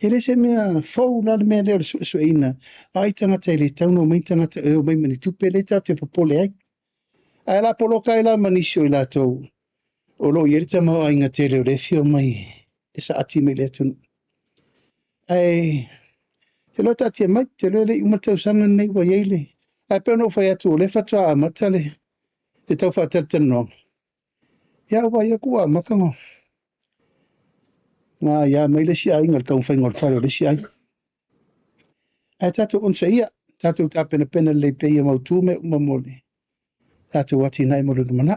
E le se mea fau lale mea leo le sueina. Ai tangata e le tauno mai tangata e o mai mani tupe le tātou papole ai. Ai la poloka i la manisio i la tau. O lo i erita maho ai ngā tele o le fio mai. E sa ati me le atunu. Ai, te lo tatia mai, te lo le umatau sanga nei wa yeile. Ai peo no fai atu o le fatua a matale. Te tau whaatata no. Ia wa ia kua makango. Ngā ia mai le si ai ngal kau whai ngol whare o le si ai. Ai tatu onsa ia. Tātou tāpena pena le pe ia mautu me umamole. Tātou wati nai mo le mana.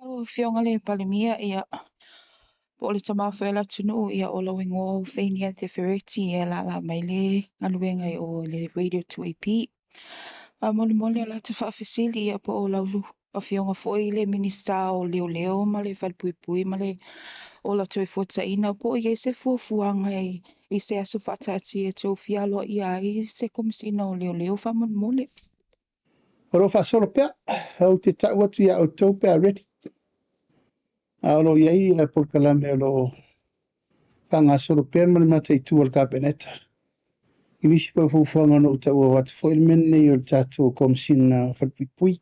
O fionga le palimia ia po le tamawhela tunu ia o lo ingo whainia te whereti e la mai le aluenga i o le Radio 2AP. A mole mole la te whaafisili ia po o lau a fionga foi le minista o leo ma le whalpui ma le o la toi fota ina po i se fuafuanga i se aso whatati e tau fialo ia i se komisina o leo whamon mole. Oro whasoro pea, au te tau atu ia o tau pea ready. Alo iai a polkalame o lo panga soro pea mali mata i tu al kabineta. I nisi pa fuafuanga no tau o watu foi mene i o tatu komisina whalpui.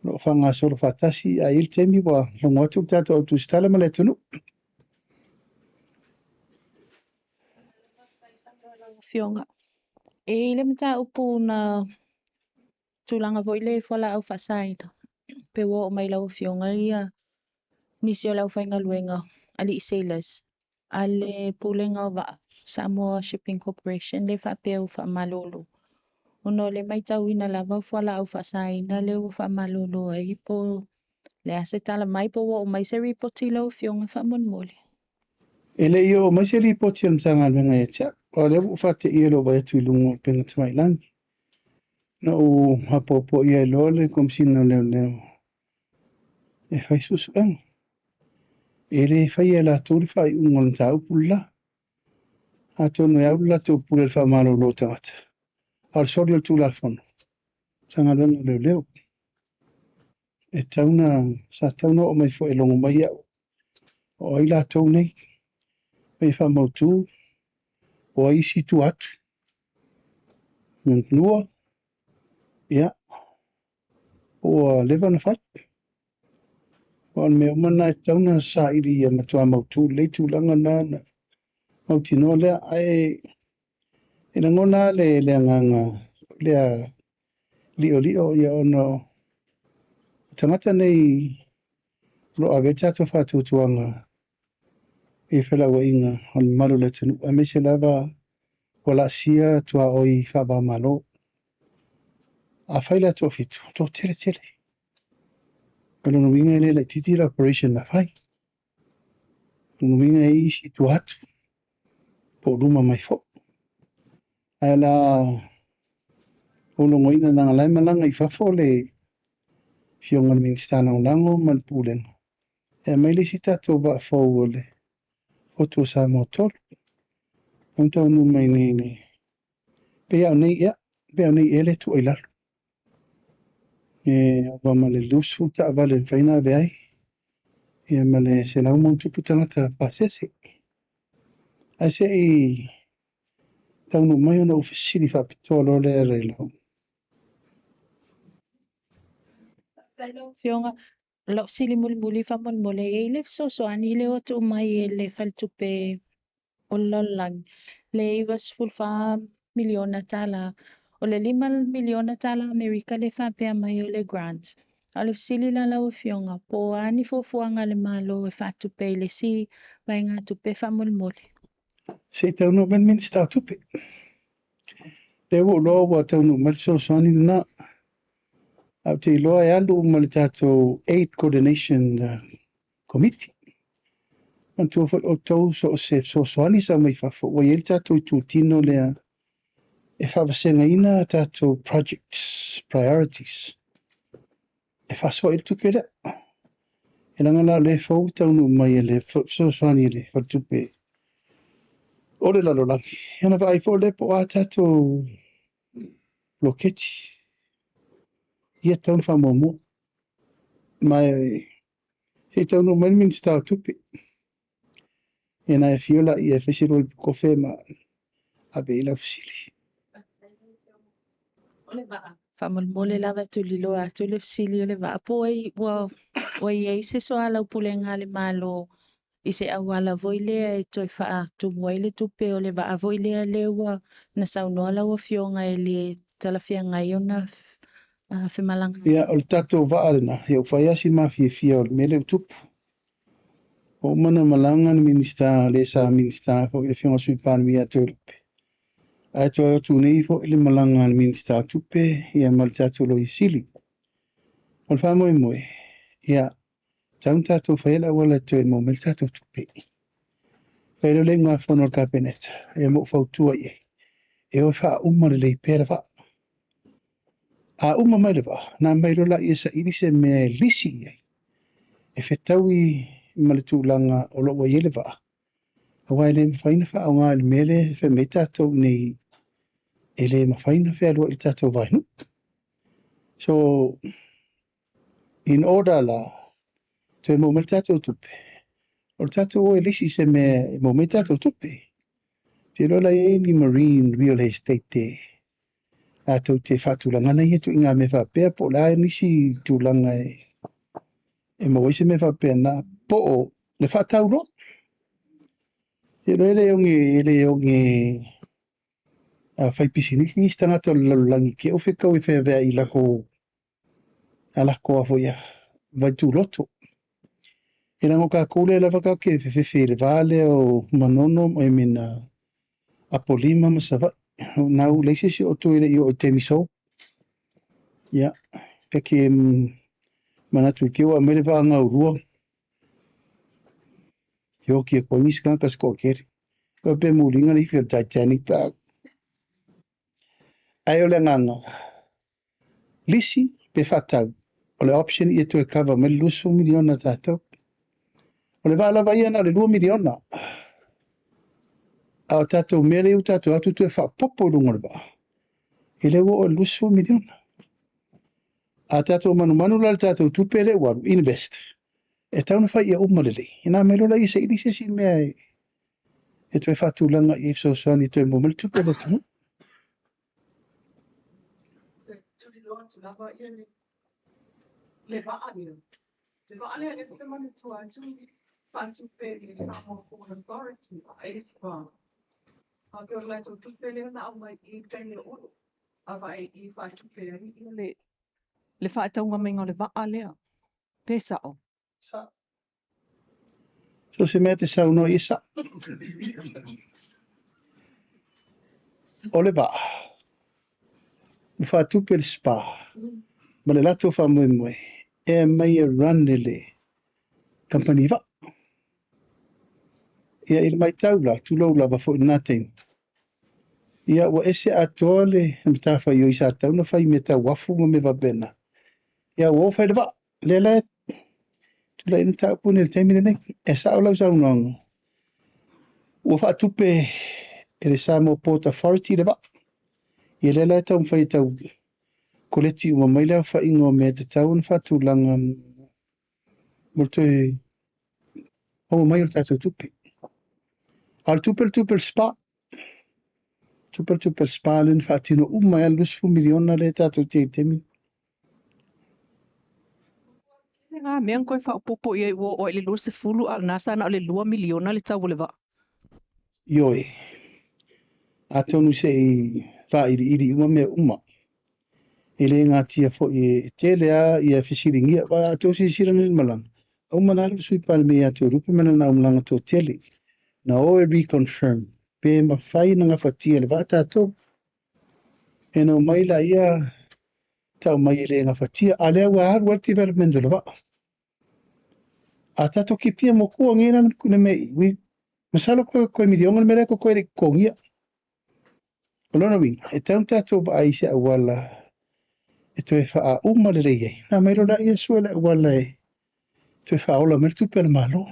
Lo whanga soro whatasi a il temi wa longo atu tatu au tu stala ma le tunu. Fionga. E le mta upu na tulanga voi le whala au whasaina. Pe wo o mai lau fionga ia nisi o lau whainga luenga ali i sailors. Ale pulenga wa Samoa Shipping Corporation le whapea u whamalolo. Uno le mai tau ina lava whala au whasaina le u whamalolo e hipo le ase tala mai po wo o mai se ripoti lau fionga whamon mole. Ele i o mai se ripoti al msanga alwenga e tia. O le whate i elo vai atu i lungo penga tamai langi. Na u hapopo i e lole komisina leo. E whai susu engo. Ele whai e la tōri whai ungol ta upula. A tōnu e aula tō pule le whamalo lo tangata. Ar sori al tūla whono. Sanga lwenga leo. E tauna, sa tauna o mai fo e longo mai au. O ai la tōu nei. Mai whamautu. O ai si tu atu. Nua. Ia. O lewa na whai. O me umana e tauna sa iri ia matua mautu. Leitu langa na mauti noa lea. Ai e na ngona le nganga. Lea lio ia ono. Tangata nei lo ave tato whatutuanga. E whela wa inga on maru le tunu. A me se lava wala sia tua oi whaba malo. A whaila tua fitu. Tō tele. Kalo no winga ele like titira operation na whai. No winga e isi tu hatu. Po ruma mai fo. Ai la olongo ina nanga lai malanga I whafo le fionga ni ministana o lango man pulenga. E mai le si tato ba fo ole. Foto sa motor. Antau nu mai nei. Pea nei ele tu ailar. E wama le lusu ta vale whaina veai. E ma le se lau montu putangata pasese. Ai se I taunu mai ona ofisiri whapitoa lo le ere lau. Fionga lo sili muli whamon mole e le so ani le o tu mai e le whaltupe o lalang. Le iwas fulfa miliona tala. O le 5 miliona tala Amerika le whapea mai o le grant. A le sili la lau fionga po ani fofuanga le malo e whatupe le si mai ngā tupe whamon mole. Se taunu ben minsta tupe. Le wo lo wa taunu mal so sani na. Au te loa e alu mal tato Aid Coordination Committee. Antu o tau so se so sani sa mai fafo. Wa yel tato I tu tino lea. E whawasenga ina tato projects, priorities. E whaswa il tupe le. E langa la le fau taunu mai le so sani le whatupe. Ole la lolangi. Yana vai fo le po a tato loketi. Ia taun whamomo. Mai he taunu mai minsta tupe. E na e fiola I e whesiro I kofe ma abe ila fusili. Whamon mole lava tulilo a tule fsili o le va. Po ai wa i se so ala upulenga le malo I se awala voile e toi wha tu moile tupe o le va voile le wa na saunoa la wa fionga e le talafia ngai ona whemalanga. Ia o le tato vaarena. Ia o whaiasi mawhia fia o le mele utupu. O mana malanga ni minista le sa minista fo ile fianga sui pan mi atulupe. Ai to tu nei fo ile malanga ni minista tupe ia malta to lo isili. Ol fa mo mo ia tanta to faila wala to mo melta to tupe. Pero le nga fo no cabinet e mo fa tu ai. E o fa umma le pera fa. A umma mai le fa na mai lo la isa ili se me lisi ai. E fetawi maltulanga o lo wa yele fa. Awaile faina fa nga mele fe meta to nei ele mafaina fe alo il tato vai. So in order la to mo tato tupe. O tato o elisi se me mo tato tupe. Pero la ni marine real estate te. Ato te fatulanga na yetu inga me fa pe po la ni si tulanga e mo se me fa pe na po le fa taulo. Pero ele onge a fai pisini ni stanga to langi ke o fe ka o fe ve ila ko ala ko avoya vai tu loto ina ngo ka kule la vaka ke fe le vale o manono e mina apolima masava na u leise si o tu ile o temiso ya pe ke mana tu ke o mele va nga urua yo ke ko ni ska ka sko ke o pe mulinga ni fe Titanic ta ayo le nganga lisi pe fatau o le option i tu e cover me lusu miliona tato o le vala vai ana le 2 miliona a tato mele u tato atu tu e fa popo lunga ba ele wo lusu miliona a tato manu la tato tu pele wa invest e tau na fa ia umalele ina melo la isa ili si me e tu e fa tu langa i so so ni tu e mo mel tu pele tu Le whaataunga menga le waa lea. Pesa o. so se me te sa no isa ole ba fa tu pele spa ma le lato fa mo mo e mai run le company va ia il mai taula tu lo la va fo nothing ia wa ese atole mta fa yo isa tau no fa meta wafu mo me va bena ia wo fa va le tu la inta pun el termine ne esa ola sa no wo fa tupe ele sa mo port authority le va ia le tau fa tau koleti uma mai la fa ingo me te tau fa tu langa molto o mai o tatu tupe al tupe spa tupe spa len fa tino uma ya lusfu miliona le tatu te temi Nga meang koe whaupopo i wo o ele lua se fulu al nasa na ole 2 miliona le tau le va. yoe atonu se fa iri uma me uma ele nga tia fo e tele a ia fisiringia wa ato si sirani malang o manalo sui palme ya to rupe mana na umlanga to tele na o reconfirm pe ma fai na nga fatia le vata to eno mai la ia tau mai le nga fatia ale wa hardware development le va ata to ki pia mo ko ngena ne me wi masalo ko mi diong me ko re kongia ono wi e tanta to ba aisa wala e to fa uma le ye na me lo la ia suela wala e to fa ola mer tu per malo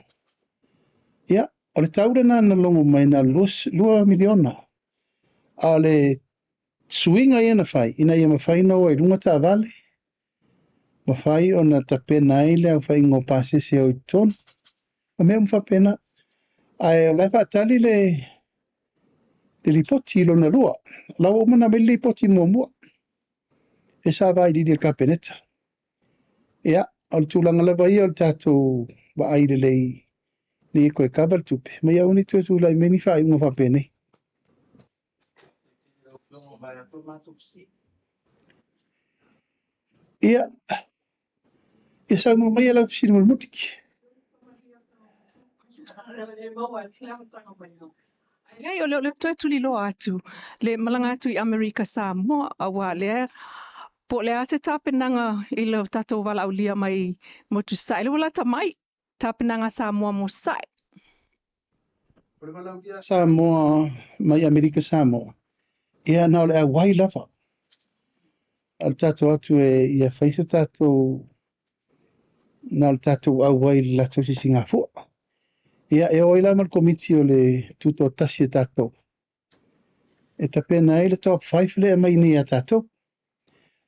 ya o le taure na longo mai na lua miliona ale suinga ia na fai ina ia mafai no e lunga ta vale mafai ona ta pena ile au fai ngo pase se o ton o me mfa pena ai la fa tali le lipoti lo na lua la o mana me lipoti mo e sa vai di del capeneta ya al tulanga la vai al tato ba ai le ni ko e kaval tupe me ya uni tu la me ni fai ngo fa pena ia ia sa mo mai la fisi mo mutiki Ai o le toi tuli lo atu. Le malanga atu i Amerika Samoa awa le po le ase tapenanga i le tatou wala au lia mai motu sai. Le wala tamai tapenanga Samoa mo sai. O le malaukia Samoa mai Amerika Samoa. Ia na o le wai lava. Al tatou atu ia whaisa tatou na le tatou au wai la tosi Singapore. Ia e oila mal komiti o le tuto tasi e tatou. E tapena ai le top 5 le mai ni a tatou.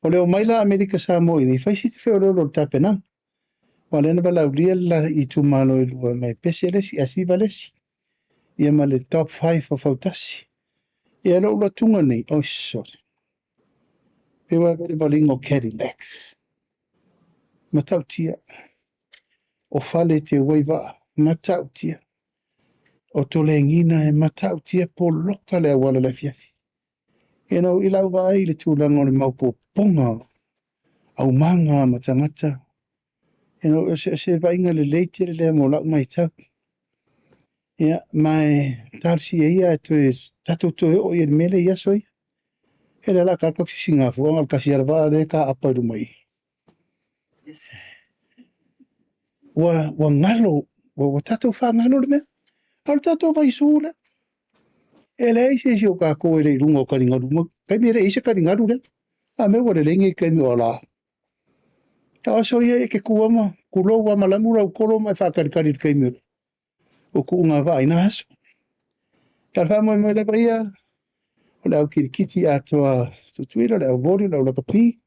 O le o mai la Amerika Samoa ni whaisi te wheo lolo tapena. Wa le na wala ulia la i tu malo i lua mai pese lesi a siva lesi. Ia ma le top 5 o fautasi. Ia lo ula tunga nei, oh sorry. Pewa vele valingo Cadillac. Matau tia. O fale te waiva, matau tia. O tole ngina e matau tia po loka le awala le fiafi. E nau ilau vai le tūlanga o le maupo ponga. Au manga matangata. E nau se vainga le leite le mo lau mai tau. Ia, mai tarsi e ia e tatou toe o ia mele ia soi. E le la kalpak si Singapore, al kasi arwa le ka apa du mai. Wa ngalo, wa tatou wha ngalo le mea. Al tatou vai sūle. E le eise si o ka koe le runga o karingaru. Kai me le eise karingaru le. A me wale lengi kai me o la. Ta aso ia e ke kuama, kulo wa malamura u kolo mai whakarikari kai me. O kuunga wa aina aso. Ka wha mai le paia. O le au kirikiti atoa tutuira, le au vori, le au lakapi.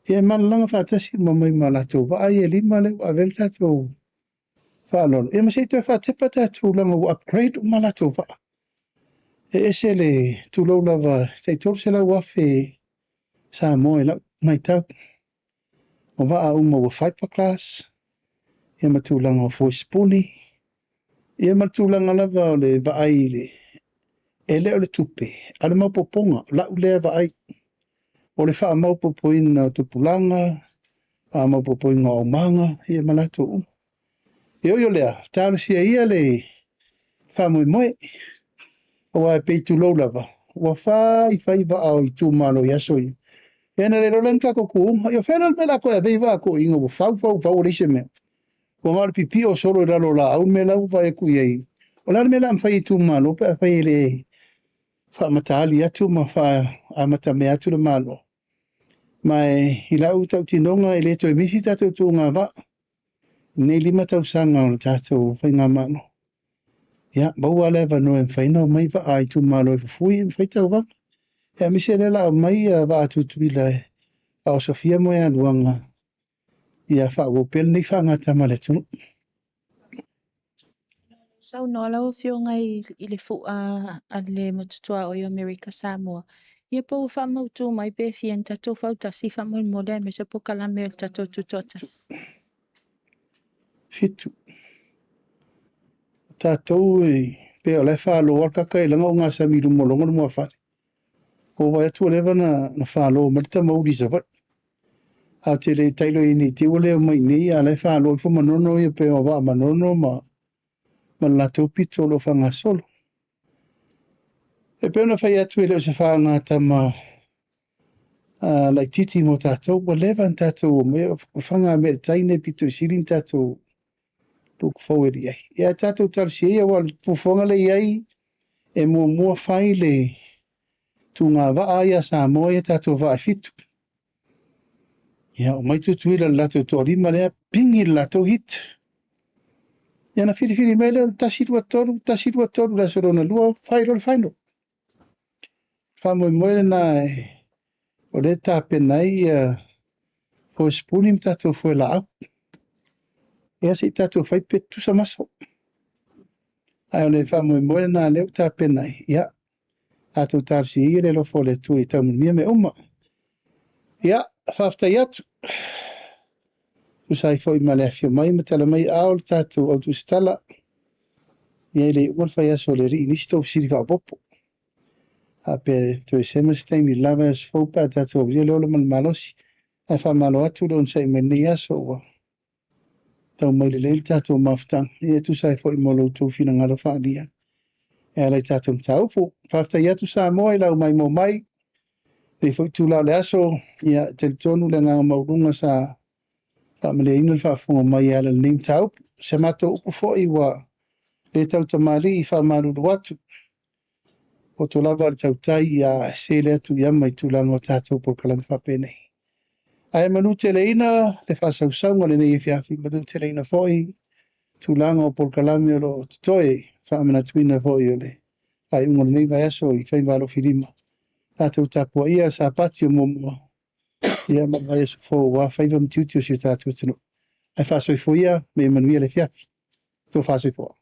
E manalanga whaatasi mamai malatou. Wa ai e lima le wa vel tatou. Whaalolo. E masei te whaatepa tatou langa u upgrade u malatou wa. E ese le tūlau lava, te tōru se lau wafe sa moe lau mai tau. O waa uma wa whaipa class. E matūlanga o Foispuni. E matūlanga lava o le vaai le. E leo le tupe. Ale maupoponga, lau lea vaai. O le wha maupopoina o tupulanga. A maupopoina o manga. E malato u. E oio lea, tāru sia ia le wha moe moe. O ai peitu lo lava. Wa fai va au i tu malo ya soi. Ena le rolen ka ko ku, yo fera me la ko e va ko ingo wa fau rise me. Ko mal pipi o solo da lo la au me la va e ku ye. O la me la fai tu malo pa fai le fa matali ya tu ma fa a mata me atu le malo. Mai ila u tau tinonga ele to misi tatu tu nga va. Nei lima tau sanga o tatu fai nga mano. Ya, bau ale va no en faina mai va ai tu malo fui en faita va. Ya mi se la mai va tu tuila. A Sofia mo ya luanga. Ya fa wo pel ni fa ngata male tu. Sau no lau fio ngai i le fu a le motutua o i Amerika Samoa. Ia po wha mautu mai pe fien tatou fauta si wha mo mole me se po kalame o tatou tutotas. Fitu. Tatou pe o le fa lo wa ka langa o nga sa mi du mo longo mo fa. Ko wa tu le na fa lo ma ta mo di sa va. A te le tailo ini te ole mai ni a le fa lo fo manono i pe o va manono ma la to pito lo fa nga solo. E pe na fa ya tu le se fa nga ta ma la titi mo tatou wa levan tatou me fa nga me taine pito sirin tatou tuk forward ai. Ia tatou tar si ia wal pufonga le iai e mua fai le tunga va aia sa moe tatou va fitu. Ia o mai tutu ila lato to rima lea pingi lato hit. Ia na fili mele tasiru atoru la sorona lua faino. Famo moe na o le tapenai o spuni tatou foi la au. Ia si tatou fai petu sa maso. Ai o le famo moe na leo tapenai. Ia tatou tarsi i le lofo le tui tamu mia me uma. Ia faftai atu. Usai foi malefio mai matala mai aol tatou au tu stala. Ia le umar fai aso le ri nisto siri fa popo. Ape to sema stemi lava as fopa tatou ria lolo man malosi. Ai fa malo atu don sai meni aso wa. tau mai le tātou mafutang. E tu sai fo i molo tō whina ngaro whaalia. E lai tātou mtaupu. Whafta i atu sa moa i lau mai mo mai. Nei fo i tūlau le aso. Ia te tonu le ngā maurunga sa mele inu le whaafunga mai ala le mtaupu. Se mato upu fo i wa le tau tamari i whaamaru watu. O tō lava le tau tai ia se le atu ia mai tūlanga o tātou por kalama whapene. Ai manu te leina le whasausaunga le nei whiawhi manu te leina foi tūlanga o por kalame o lo tutoe whaamana tuina foi o le. Ai unga le nei vai aso i whaimaro whirima. Tātou tapua ia sa pati o momoa. Ia ma vai aso fo wa whaiva mtiuti o si o tātou tino. Ai whasoi fo ia me manuia le whiawhi. Tō whasoi fo.